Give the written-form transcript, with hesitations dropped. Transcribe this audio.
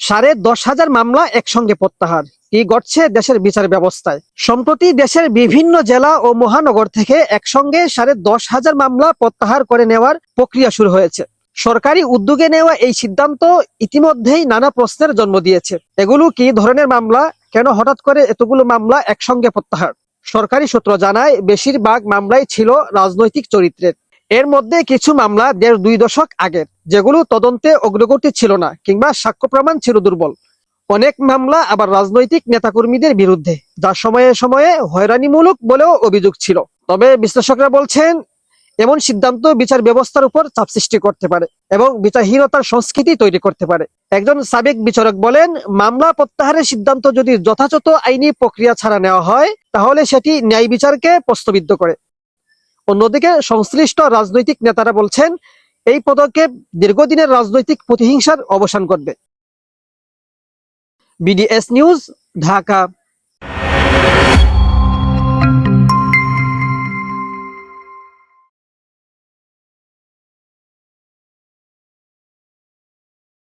10,500 মামলা একসঙ্গে প্রত্যাহার। কি ঘটছে দেশের বিচার ব্যবস্থায়? সম্প্রতি দেশের বিভিন্ন জেলা ও মহানগর থেকে একসঙ্গে 10,500 মামলা প্রত্যাহার করে নেওয়ার প্রক্রিয়া শুরু হয়েছে। সরকারি উদ্যোগে নেওয়া এই সিদ্ধান্ত ইতিমধ্যেই নানা প্রশ্নের জন্ম দিয়েছে। এগুলো কি ধরনের মামলা? কেন হঠাৎ করে এতগুলো মামলা একসঙ্গে প্রত্যাহার? সরকারি সূত্র জানায়, বেশিরভাগ মামলাই ছিল রাজনৈতিক চরিত্রের। এর মধ্যে কিছু মামলা 1.5-2 দশক আগের, যেগুলো তদন্তে অগ্রগতি ছিল না কিংবা সাক্ষ্য প্রমাণ ছিল দুর্বল। অনেক মামলা আবার রাজনৈতিক নেতাকর্মীদের বিরুদ্ধে, যা সময়ে সময়ে হয়রানিমূলক বলেও অভিযোগ ছিল। তবে বিশ্লেষকরা বলছেন, এমন সিদ্ধান্ত বিচার ব্যবস্থার উপর চাপ সৃষ্টি করতে পারে এবং বিচারহীনতার সংস্কৃতি তৈরি করতে পারে। একজন সাবেক বিচারক বলেন, মামলা প্রত্যাহারের সিদ্ধান্ত যদি যথাযথ আইনি প্রক্রিয়া ছাড়া নেওয়া হয়, তাহলে সেটি ন্যায় বিচারকে প্রশ্নবিদ্ধ করে। অন্যদিকে সংশ্লিষ্ট রাজনৈতিক নেতারা বলছেন, এই পদক্ষেপ দীর্ঘদিনের রাজনৈতিক প্রতিহিংসার অবসান করবে। BDS news, Dhaka.